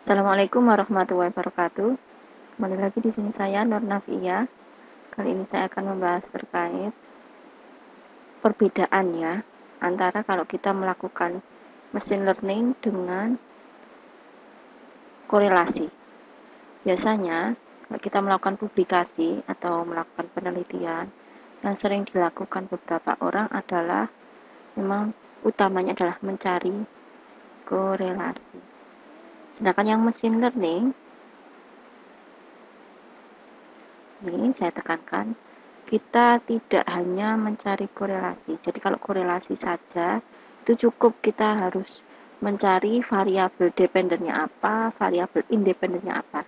Assalamualaikum warahmatullahi wabarakatuh. Kembali lagi di sini saya Nur Nafia. Kali ini saya akan membahas terkait perbedaan ya antara kalau kita melakukan machine learning dengan korelasi. Biasanya kalau kita melakukan publikasi atau melakukan penelitian, yang sering dilakukan beberapa orang adalah memang utamanya adalah mencari korelasi. Sedangkan yang machine learning ini saya tekankan, kita tidak hanya mencari korelasi. Jadi kalau korelasi saja, itu cukup kita harus mencari variabel dependennya apa, variabel independennya apa.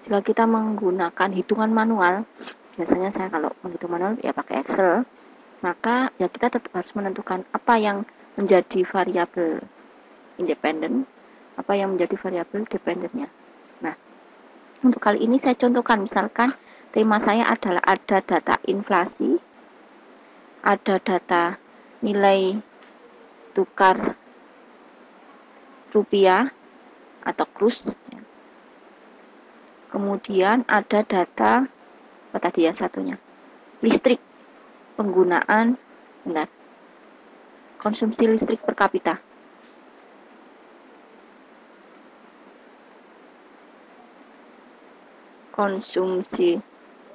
Jika kita menggunakan hitungan manual, biasanya saya kalau menghitung manual ya pakai Excel, maka ya kita tetap harus menentukan apa yang menjadi variabel independen, apa yang menjadi variabel dependennya. Nah, untuk kali ini saya contohkan, misalkan tema saya adalah ada data inflasi, ada data nilai tukar rupiah atau kurs. Kemudian ada data, apa tadi ya satunya? Listrik, penggunaan, benar, konsumsi listrik per kapita. Konsumsi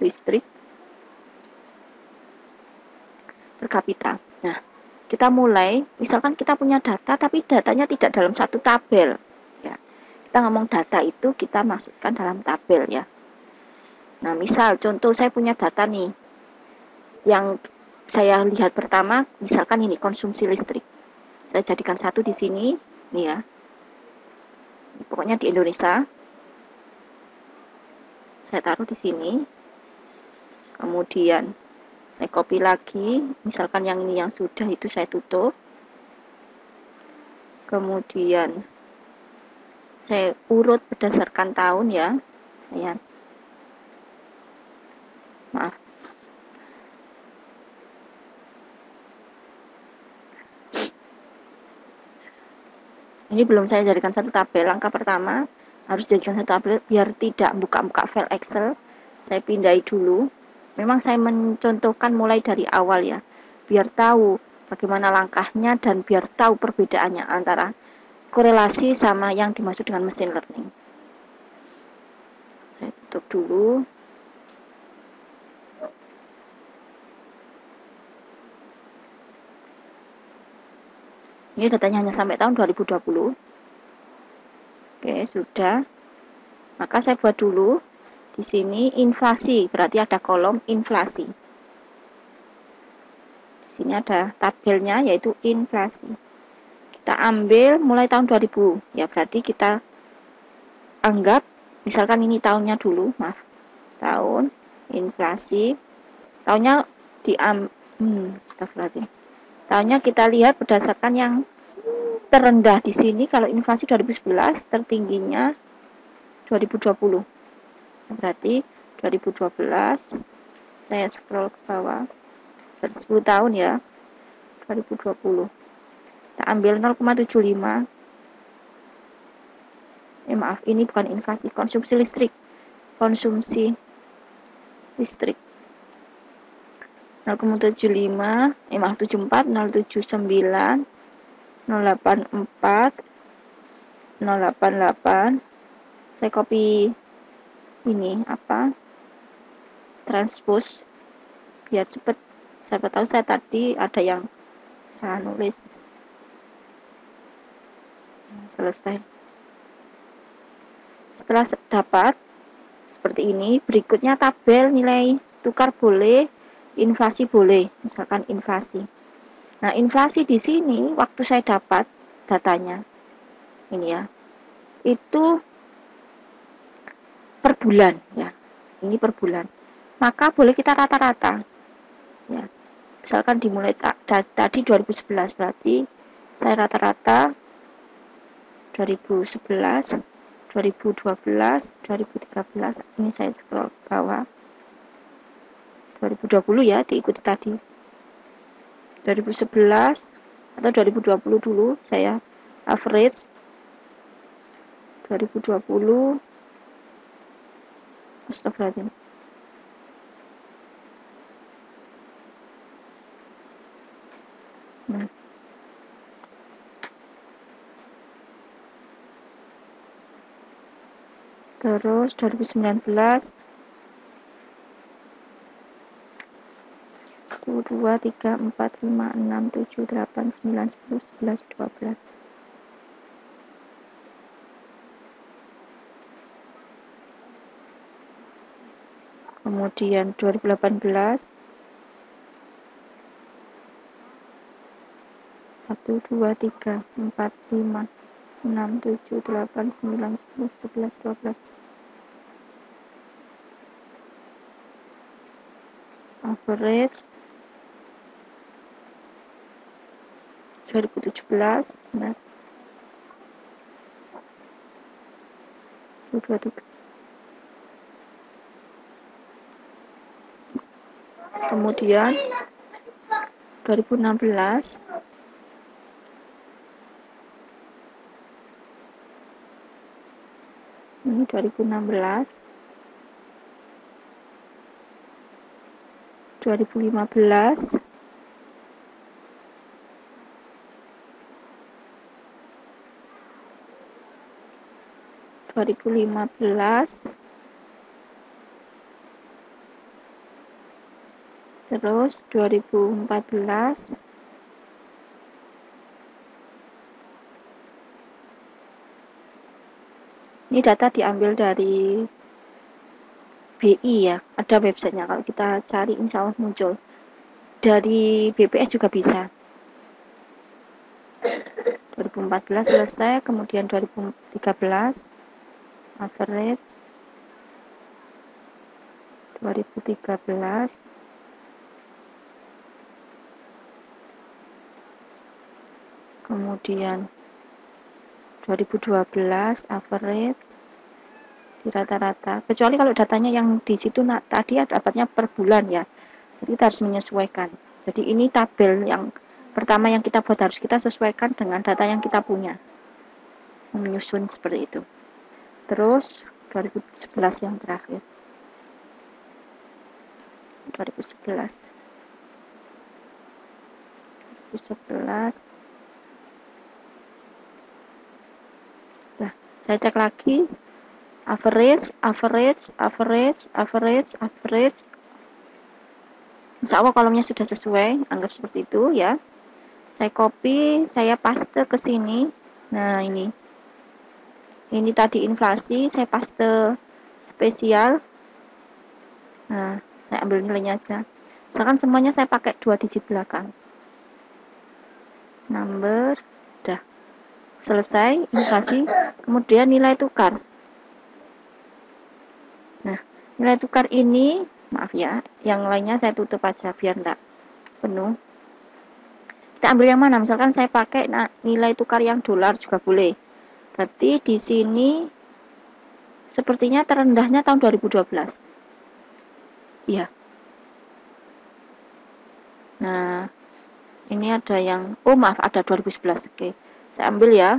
listrik per kapita. Nah, kita mulai, misalkan kita punya data, tapi datanya tidak dalam satu tabel. Ya, kita ngomong data itu kita masukkan dalam tabel ya. Nah, misal contoh saya punya data nih, yang saya lihat pertama, misalkan ini konsumsi listrik. Saya jadikan satu di sini, nih ya. Pokoknya di Indonesia. Saya taruh di sini. Kemudian saya copy lagi, misalkan yang ini yang sudah itu saya tutup. Kemudian saya urut berdasarkan tahun ya. Maaf. Ini belum saya jadikan satu tabel. Langkah pertama harus jadikan satu tabel biar tidak buka-buka file Excel. Saya pindai dulu. Memang saya mencontohkan mulai dari awal ya, biar tahu bagaimana langkahnya dan biar tahu perbedaannya antara korelasi sama yang dimaksud dengan machine learning. Saya tutup dulu. Ini datanya hanya sampai tahun 2020. Oke, sudah. Maka saya buat dulu di sini inflasi, berarti ada kolom inflasi. Di sini ada tabelnya yaitu inflasi. Kita ambil mulai tahun 2000. Ya, berarti kita anggap misalkan ini tahunnya dulu, maaf. Tahun inflasi. Tahunnya tahunnya kita lihat berdasarkan yang terendah di sini, kalau inflasi 2011, tertingginya 2020. Berarti 2012, saya scroll ke bawah, berarti 10 tahun ya, 2020. Kita ambil 0,75. Maaf, ini bukan inflasi, konsumsi listrik. Konsumsi listrik. 0,75, maaf 74, 079, 084, 088. Saya copy ini transpose biar cepet. Siapa tahu saya tadi ada yang salah nulis. Selesai. Setelah dapat seperti ini, berikutnya tabel nilai tukar boleh, inflasi boleh, misalkan inflasi. Nah, inflasi di sini waktu saya dapat datanya ini ya, itu per bulan ya. Ini per bulan. Maka boleh kita rata-rata. Ya. Misalkan dimulai tadi 2011, berarti saya rata-rata 2011, 2012, 2013. Ini saya scroll ke bawah. 2020 ya, diikuti tadi. 2011 atau 2020 dulu saya average 2020. Astagfirullahaladzim. Nah, terus 2019 1, 2, 3, 4, 5, 6, 7, 8, 9, 10, 11, 12. Kemudian 2018 1, 2, 3, 4, 5, 6, 7, 8, 9, 10, 11, 12. Average 2017. Nah, 1, 2, 3. Kemudian 2016 ini 2016 2015 2015 terus 2014 ini data diambil dari BI ya, ada websitenya, kalau kita cari insya Allah muncul. Dari BPS juga bisa. 2014 selesai, kemudian 2013 average 2013 kemudian 2012 average di rata-rata, kecuali kalau datanya yang di situ tadi dapatnya per bulan ya, jadi kita harus menyesuaikan. Jadi ini tabel yang pertama yang kita buat, harus kita sesuaikan dengan data yang kita punya, menyusun seperti itu. Terus 2011 yang terakhir, 2011 nah, saya cek lagi average. Insya Allah kolomnya sudah sesuai, anggap seperti itu ya. Saya copy, saya paste ke sini. Nah, ini tadi inflasi, saya paste spesial. Nah, saya ambil nilainya aja. Misalkan semuanya saya pakai 2 digit belakang. Number, udah selesai inflasi. Kemudian nilai tukar. Nah, nilai tukar ini, maaf ya, yang lainnya saya tutup aja biar enggak penuh. Kita ambil yang mana? Misalkan saya pakai nilai tukar yang dolar juga boleh. Berarti di sini sepertinya terendahnya tahun 2012. Iya. Nah, ini ada yang, oh maaf, ada 2011. Oke, saya ambil ya.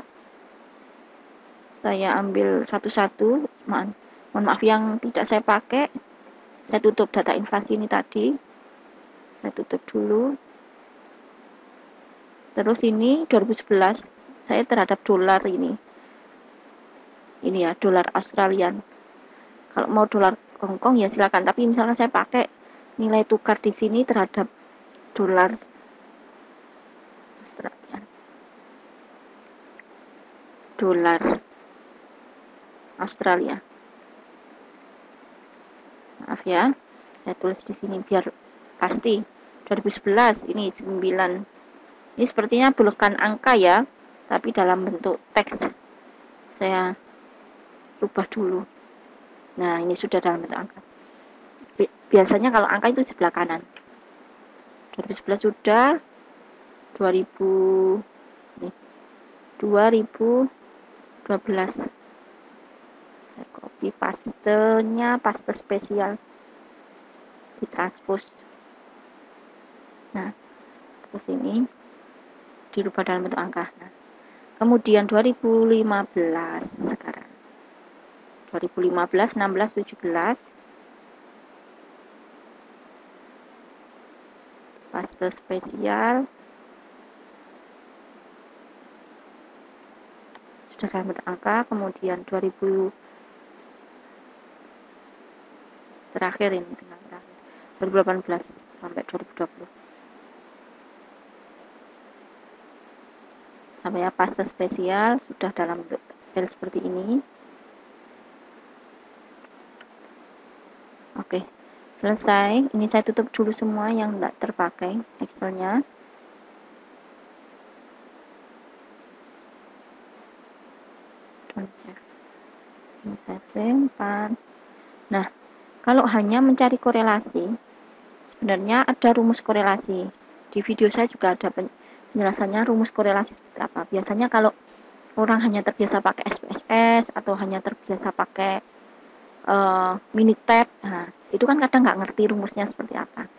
Saya ambil satu-satu. Mohon maaf yang tidak saya pakai. Saya tutup data inflasi ini tadi. Saya tutup dulu. Terus ini 2011. Saya terhadap dolar ini. Ini ya, dolar Australian. Kalau mau dolar Hongkong ya silakan. Tapi misalnya saya pakai nilai tukar di sini terhadap dolar Australian. Dolar Australia. Maaf ya, saya tulis di sini biar pasti. 2011 ini 9. Ini sepertinya bukan angka ya, tapi dalam bentuk teks. Saya rubah dulu. Nah, ini sudah dalam bentuk angka. Biasanya kalau angka itu sebelah kanan. 2011 sudah. 2000 nih, 2012. Saya copy pastenya, paste spesial. Ditranspos. Nah, terus ini dirubah dalam bentuk angka. Nah, kemudian 2015 sekarang. 2015, 16, 17. Paste spesial. Sudah dalam bentuk angka, kemudian 2000 terakhir ini tinggal terakhir 2018 sampai 2020. Sampai ya paste spesial sudah dalam bentuk file seperti ini. Oke, selesai. Ini saya tutup dulu semua yang tidak terpakai Excelnya. Ini saya simpan. Nah, kalau hanya mencari korelasi, sebenarnya ada rumus korelasi. Di video saya juga ada penjelasannya rumus korelasi seperti apa. Biasanya kalau orang hanya terbiasa pakai SPSS atau hanya terbiasa pakai Minitab, nah, itu kan kadang nggak ngerti rumusnya seperti apa.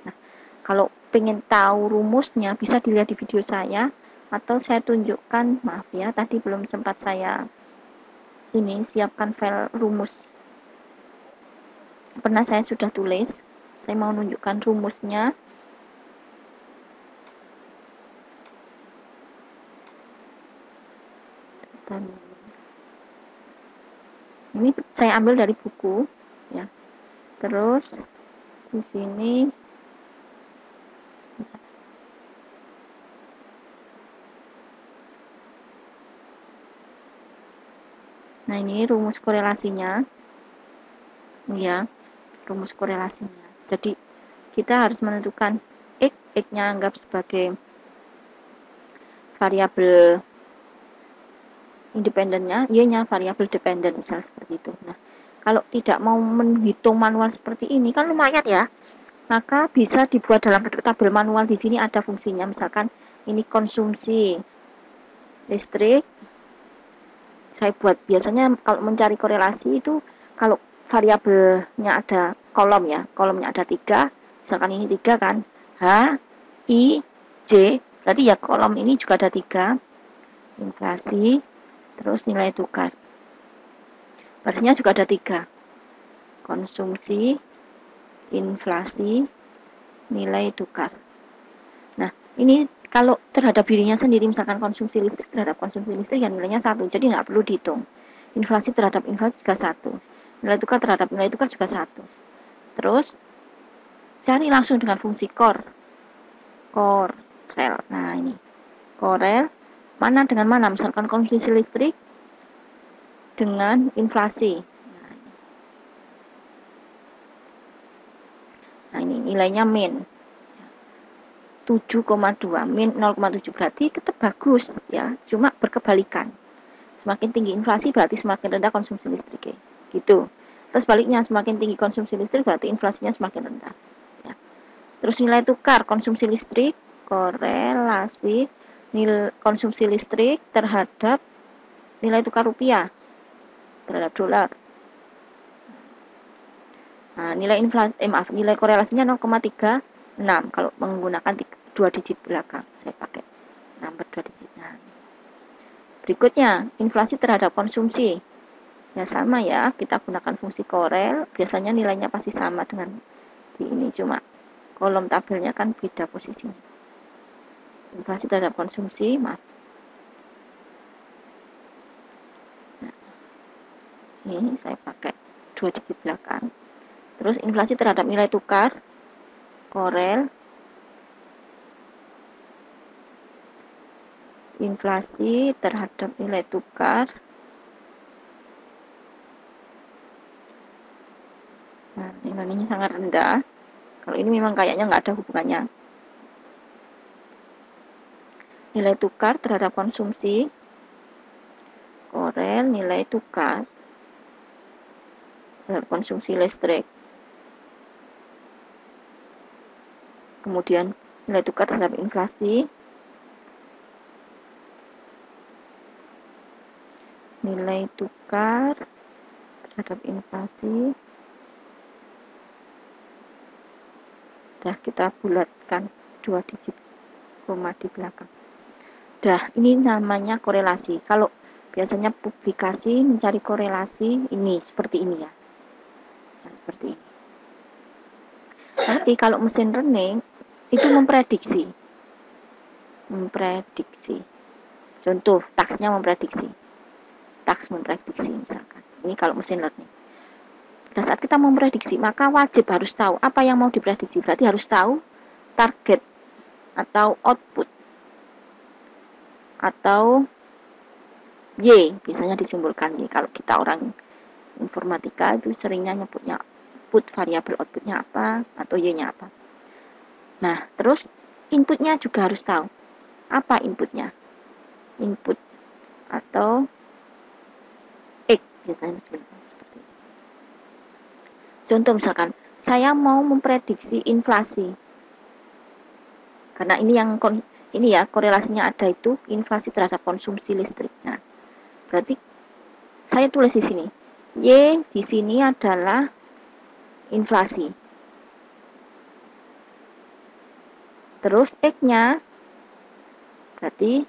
Nah, kalau pengen tahu rumusnya bisa dilihat di video saya atau saya tunjukkan, maaf ya tadi belum sempat saya ini siapkan file rumus. Pernah saya sudah tulis, saya mau menunjukkan rumusnya. Ini saya ambil dari buku ya. Terus di sini nah ini rumus korelasinya ya, rumus korelasinya. Jadi kita harus menentukan X-nya anggap sebagai variabel independennya, Y-nya variabel dependen, misalnya seperti itu. Nah, kalau tidak mau menghitung manual seperti ini kan lumayan ya, maka bisa dibuat dalam bentuk tabel manual. Di sini ada fungsinya, misalkan ini konsumsi listrik. Saya buat biasanya kalau mencari korelasi itu kalau variabelnya ada kolom ya, kolomnya ada 3, misalkan ini 3 kan, H, I, J, berarti ya kolom ini juga ada 3, inflasi, terus nilai tukar. Barisnya juga ada 3, konsumsi, inflasi, nilai tukar. Nah, ini kalau terhadap dirinya sendiri, misalkan konsumsi listrik terhadap konsumsi listrik, ya nilainya 1, jadi nggak perlu dihitung. Inflasi terhadap inflasi juga 1. Nilai tukar terhadap nilai tukar juga 1. Terus, cari langsung dengan fungsi korel. Nah, ini. Korel, mana dengan mana? Misalkan konsumsi listrik dengan inflasi. Nah, ini nilainya min 7,2, min 0,7, berarti tetap bagus ya, cuma berkebalikan. Semakin tinggi inflasi berarti semakin rendah konsumsi listrik, gitu. Terus baliknya, semakin tinggi konsumsi listrik berarti inflasinya semakin rendah ya. Terus nilai tukar konsumsi listrik, korelasi nilai konsumsi listrik terhadap nilai tukar rupiah terhadap dolar. Nah, nilai nilai korelasinya 0,36 kalau menggunakan 2 digit belakang. Saya pakai nomor 2 digit. Nah, berikutnya, inflasi terhadap konsumsi. Ya sama ya, kita gunakan fungsi korel, biasanya nilainya pasti sama dengan di ini, cuma kolom tabelnya kan beda posisinya. Inflasi terhadap konsumsi, maaf. Nah, ini saya pakai 2 digit belakang. Terus inflasi terhadap nilai tukar, korel, inflasi terhadap nilai tukar. Nah, nilainya sangat rendah. Kalau ini memang kayaknya nggak ada hubungannya. Nilai tukar terhadap konsumsi, korel nilai tukar terhadap konsumsi listrik. Kemudian nilai tukar terhadap inflasi, nilai tukar terhadap inflasi. Dah kita bulatkan 2 digit koma di belakang. Dah, ini namanya korelasi. Kalau biasanya publikasi mencari korelasi ini seperti ini ya. Nah, seperti ini. Tapi kalau mesin learning itu memprediksi. Contoh, taksnya memprediksi. Taks memprediksi misalkan. Ini kalau mesin learning. Pada saat kita memprediksi, maka wajib harus tahu apa yang mau diprediksi. Berarti harus tahu target atau output atau Y, biasanya disimbolkan Y. Kalau kita orang informatika itu seringnya nyebutnya output, variabel outputnya apa, atau Y-nya apa. Nah, terus inputnya juga harus tahu. Apa inputnya? Input atau X, biasanya seperti itu. Contoh misalkan, saya mau memprediksi inflasi. Karena ini ya korelasinya ada itu inflasi terhadap konsumsi listrik. Nah, berarti saya tulis di sini. Y di sini adalah inflasi. Terus X-nya berarti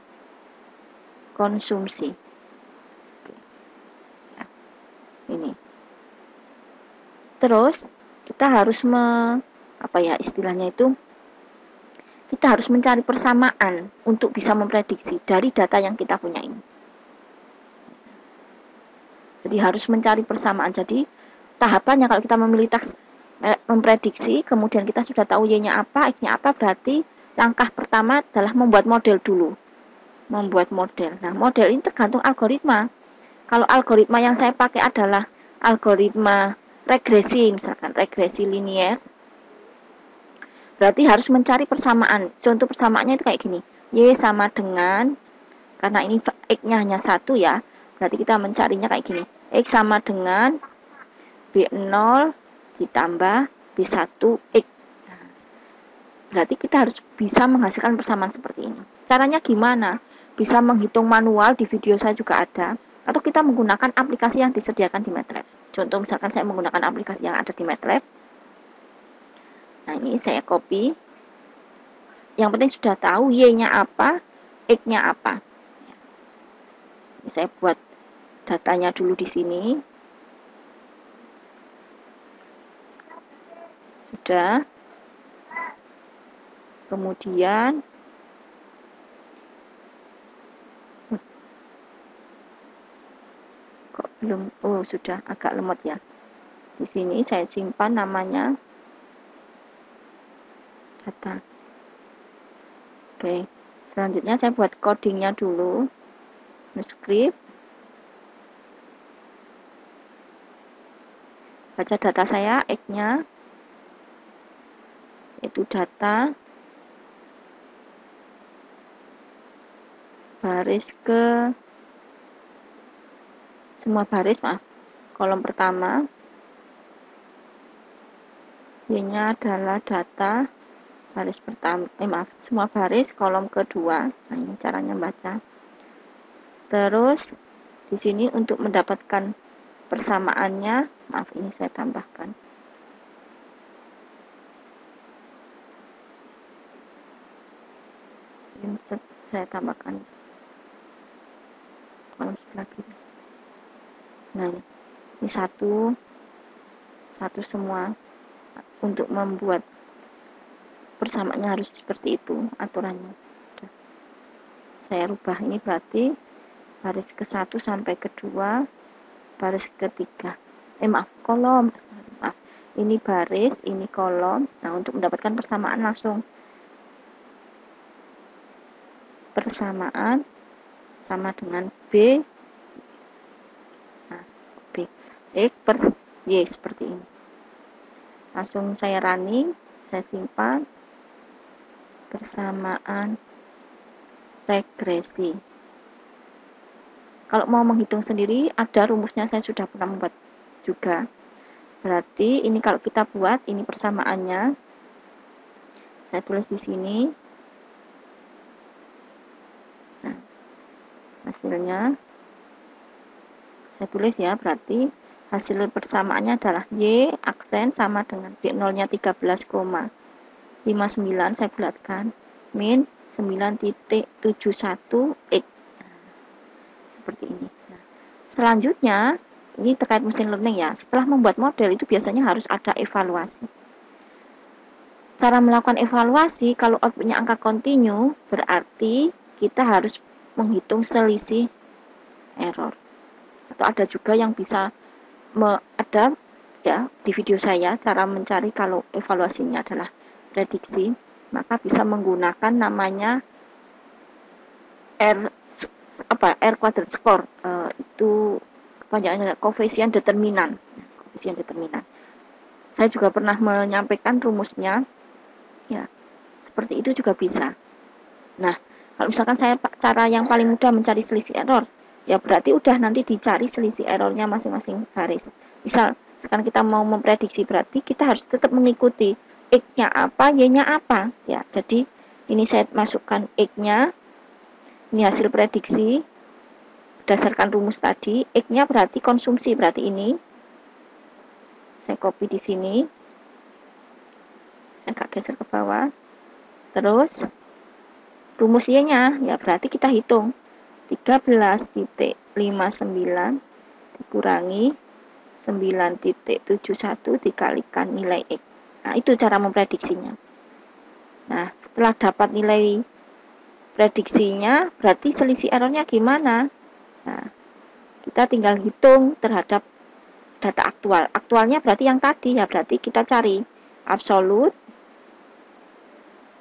konsumsi. Ya, ini. Terus kita harus istilahnya itu kita harus mencari persamaan untuk bisa memprediksi dari data yang kita punya ini. Jadi harus mencari persamaan. Jadi tahapannya kalau kita memilih taks memprediksi, kemudian kita sudah tahu Y-nya apa, X-nya apa, berarti langkah pertama adalah membuat model dulu. Membuat model. Nah, model ini tergantung algoritma. Kalau algoritma yang saya pakai adalah algoritma regresi, misalkan regresi linier, berarti harus mencari persamaan. Contoh persamaannya itu kayak gini. Y sama dengan, karena ini X-nya hanya 1 ya, berarti kita mencarinya kayak gini. X sama dengan B0 ditambah B1X. Berarti kita harus bisa menghasilkan persamaan seperti ini. Caranya gimana? Bisa menghitung manual, di video saya juga ada. Atau kita menggunakan aplikasi yang disediakan di MATLAB. Contoh misalkan saya menggunakan aplikasi yang ada di MATLAB. Nah, ini saya copy. Yang penting sudah tahu Y-nya apa, X-nya apa. Ini saya buat datanya dulu di sini. Sudah. Kemudian kok belum, sudah agak lemot ya. Di sini saya simpan namanya data. Oke, selanjutnya saya buat codingnya dulu. Script. Baca data saya, X-nya itu data baris ke semua baris, kolom pertama. Y-nya adalah data baris pertama, semua baris kolom kedua. Nah, ini caranya baca. Terus di sini untuk mendapatkan persamaannya, ini saya tambahkan. Insert, saya tambahkan kolom sebelah kiri. Nah, ini satu semua. Untuk membuat persamaannya harus seperti itu aturannya. Saya rubah, ini berarti baris ke-1 sampai ke-2, baris ke-3. Kolom. Ini baris, ini kolom. Nah, untuk mendapatkan persamaan langsung persamaan sama dengan B. Nah, B X per Y seperti ini. Langsung saya running, saya simpan persamaan regresi. Kalau mau menghitung sendiri, ada rumusnya, saya sudah pernah membuat juga. Berarti ini kalau kita buat, ini persamaannya. Saya tulis di sini. Nah, hasilnya saya tulis ya, berarti hasil persamaannya adalah Y aksen sama dengan B0-nya 13,59, saya bulatkan, min 9.71 X. seperti ini. Nah, selanjutnya, ini terkait machine learning ya, setelah membuat model itu biasanya harus ada evaluasi. Cara melakukan evaluasi, kalau outputnya angka kontinu, berarti kita harus menghitung selisih error. Atau ada juga yang bisa ada ya di video saya cara mencari kalau evaluasinya adalah prediksi, maka bisa menggunakan namanya R quadrat score, itu kepanjangannya koefisien determinan. Saya juga pernah menyampaikan rumusnya, ya seperti itu juga bisa. Nah, kalau misalkan saya cara yang paling mudah mencari selisih error, ya berarti udah nanti dicari selisih errornya masing-masing baris. Misal sekarang kita mau memprediksi, berarti kita harus tetap mengikuti X-nya apa, Y-nya apa. Ya, jadi ini saya masukkan X-nya, ini hasil prediksi berdasarkan rumus tadi. X-nya berarti konsumsi, berarti ini. Saya copy di sini. Saya agak geser ke bawah. Terus rumus Y-nya, ya berarti kita hitung 13,59 dikurangi 9,71 dikalikan nilai X. Nah, itu cara memprediksinya. Nah, setelah dapat nilai prediksinya, berarti selisih errornya gimana? Nah, kita tinggal hitung terhadap data aktual. Aktualnya berarti yang tadi, ya berarti kita cari absolut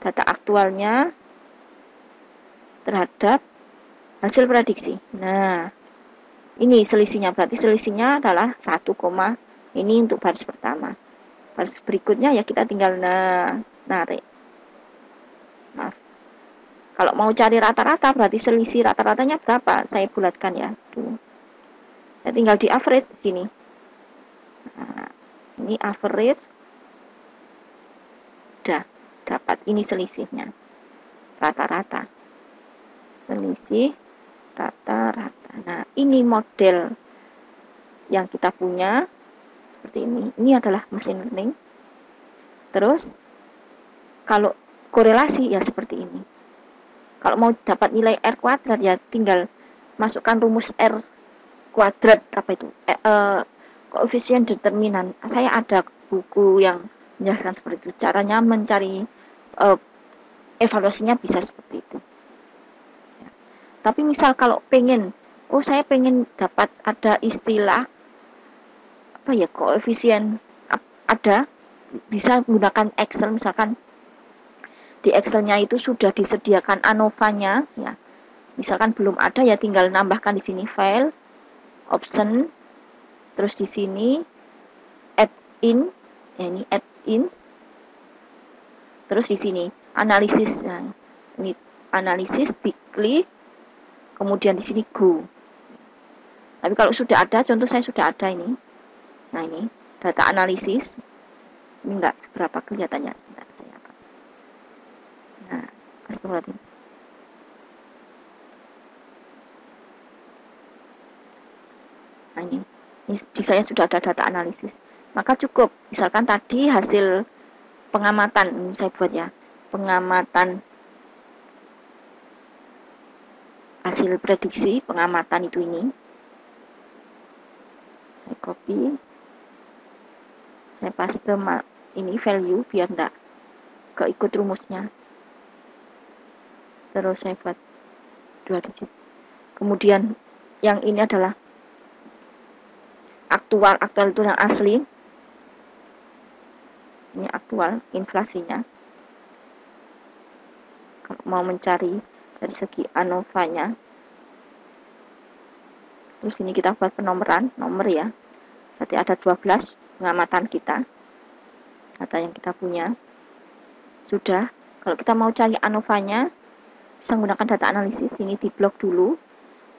data aktualnya terhadap hasil prediksi. Nah, ini selisihnya, berarti selisihnya adalah 1, ini untuk baris pertama. Baris berikutnya ya kita tinggal narik. Maaf. Kalau mau cari rata-rata berarti selisih rata-ratanya berapa? Saya bulatkan ya. Tuh. Ya tinggal di average sini. Nah, ini average. Udah dapat ini selisihnya. Rata-rata. Selisih rata-rata. Nah, ini model yang kita punya seperti ini. Ini adalah machine learning. Terus kalau korelasi ya seperti ini. Kalau mau dapat nilai R kuadrat ya tinggal masukkan rumus R kuadrat apa itu? Koefisien determinan. Saya ada buku yang menjelaskan seperti itu. Caranya mencari evaluasinya bisa seperti itu. Tapi misal kalau saya pengen dapat ada istilah apa ya, koefisien ada, bisa menggunakan Excel. Misalkan di Excelnya itu sudah disediakan ANOVA-nya, ya. Misalkan belum ada ya tinggal nambahkan di sini file, option, terus di sini add in, ya ini add in, terus di sini analisis, nah, ini analisis diklik. Kemudian di sini go. Tapi kalau sudah ada, contoh saya sudah ada ini. Nah ini data analisis. Ini enggak seberapa kelihatannya. Sebentar saya akan. Nah, astagfirullahaladzim. Nah ini di saya sudah ada data analisis. Maka cukup. Misalkan tadi hasil pengamatan, ini saya buat ya, pengamatan hasil prediksi pengamatan itu ini. Saya copy. Saya paste ini value biar enggak keikut rumusnya. Terus saya buat 2 digit. Kemudian yang ini adalah aktual itu yang asli. Ini aktual inflasinya. Kalau mau mencari dari segi ANOVA-nya. Terus ini kita buat penomoran, nomor ya. Berarti ada 12 pengamatan kita. Data yang kita punya. Sudah. Kalau kita mau cari ANOVA-nya, bisa menggunakan data analisis. Ini di blok dulu.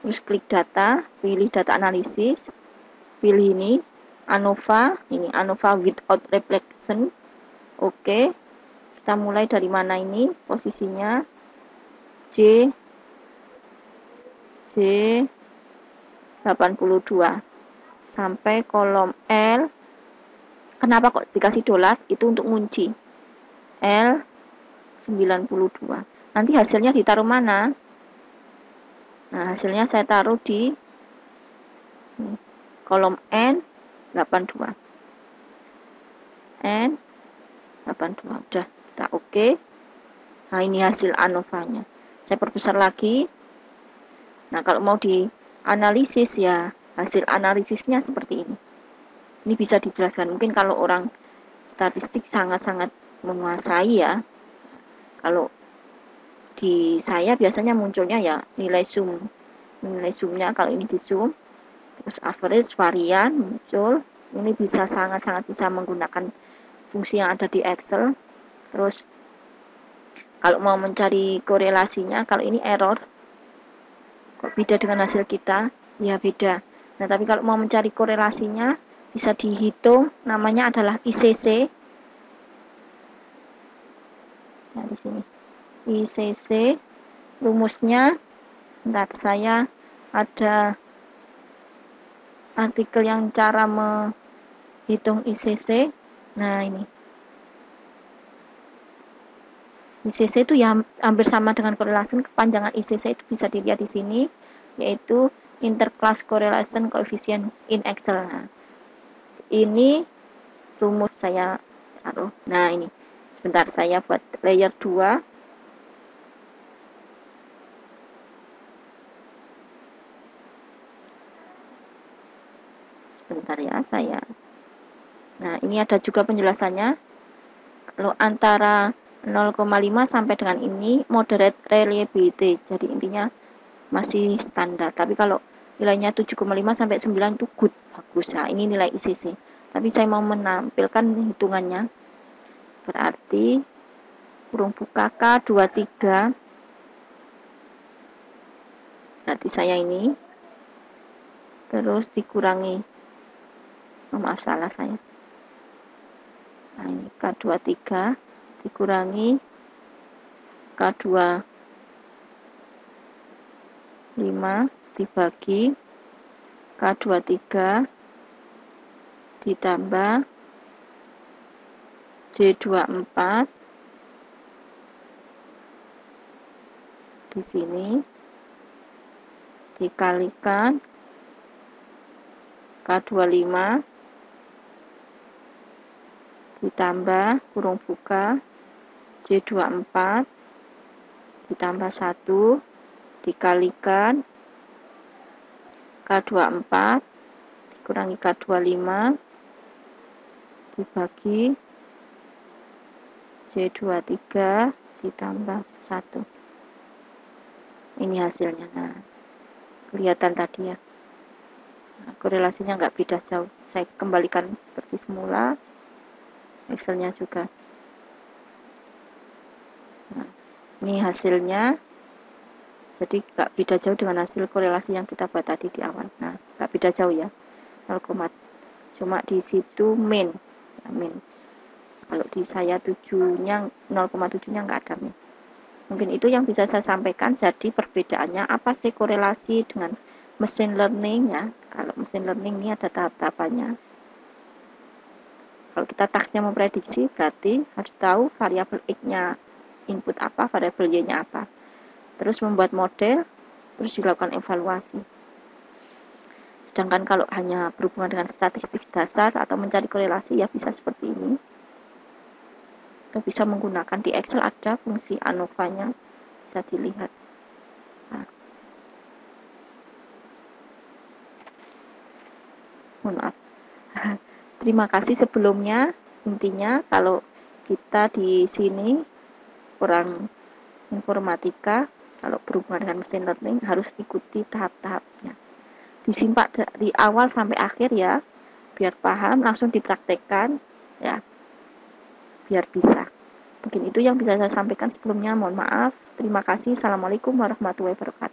Terus klik data, pilih data analisis. Pilih ini, ANOVA. Ini ANOVA without reflection. Oke. Kita mulai dari mana ini? Posisinya J 82 sampai kolom L. Kenapa kok dikasih dolar? Itu untuk ngunci. L 92. Nanti hasilnya ditaruh mana? Nah, hasilnya saya taruh di kolom N 82. N 82. Udah, kita oke. Nah, ini hasil ANOVA-nya. Saya perbesar lagi. Nah, kalau mau dianalisis ya, hasil analisisnya seperti ini. Ini bisa dijelaskan. Mungkin kalau orang statistik sangat-sangat menguasai ya. Kalau di saya biasanya munculnya ya nilai zoom. Nilai zoomnya kalau ini di zoom, terus average, varian muncul. Ini bisa sangat-sangat bisa menggunakan fungsi yang ada di Excel. Terus kalau mau mencari korelasinya, kalau ini error, kok beda dengan hasil kita? Ya beda. Nah, tapi kalau mau mencari korelasinya, bisa dihitung, namanya adalah ICC. Nah, di sini. ICC, rumusnya, bentar, saya ada artikel yang cara menghitung ICC. Nah, ini. ICC itu ya hampir sama dengan korelasi. Kepanjangan ICC itu bisa dilihat di sini, yaitu Interclass Correlation Coefficient in Excel. Nah, ini rumus saya taruh. Nah, ini. Sebentar, saya buat layer 2. Sebentar ya, saya. Nah, ini ada juga penjelasannya. Kalau antara 0,5 sampai dengan ini moderate reliability. Jadi intinya masih standar. Tapi kalau nilainya 7,5 sampai 9 itu good, bagus. Nah, ini nilai ICC. Tapi saya mau menampilkan hitungannya. Berarti kurung buka K23. Berarti saya ini. Terus dikurangi. Oh, maaf, salah saya. Nah, ini K23 dikurangi K25 dibagi K23 ditambah J24 di sini dikalikan K25 ditambah kurung buka J24 ditambah 1 dikalikan K24 dikurangi K25 dibagi J23 ditambah 1. Ini hasilnya. Nah, kelihatan tadi ya. Nah, korelasinya nggak beda jauh. Saya kembalikan seperti semula. Excelnya juga. Nah, ini hasilnya. Jadi nggak beda jauh dengan hasil korelasi yang kita buat tadi di awal. Nah, nggak beda jauh ya. 0, cuma di situ min. Ya, min. Kalau di saya 7-nya 0,7-nya nggak ada min. Mungkin itu yang bisa saya sampaikan. Jadi perbedaannya apa sih korelasi dengan machine learning ya? Kalau machine learning ini ada tahap-tahapannya. Kalau kita tasknya memprediksi, berarti harus tahu variabel X-nya input apa, variabel Y-nya apa. Terus membuat model, terus dilakukan evaluasi. Sedangkan kalau hanya berhubungan dengan statistik dasar atau mencari korelasi, ya bisa seperti ini. Kita bisa menggunakan di Excel ada fungsi ANOVA-nya, bisa dilihat. Nah. Mohon maaf. Terima kasih sebelumnya. Intinya kalau kita di sini kurang informatika, kalau berhubungan dengan mesin learning harus ikuti tahap-tahapnya. Disimpak dari awal sampai akhir ya, biar paham, langsung dipraktekkan ya, biar bisa. Mungkin itu yang bisa saya sampaikan sebelumnya. Mohon maaf. Terima kasih. Assalamualaikum warahmatullahi wabarakatuh.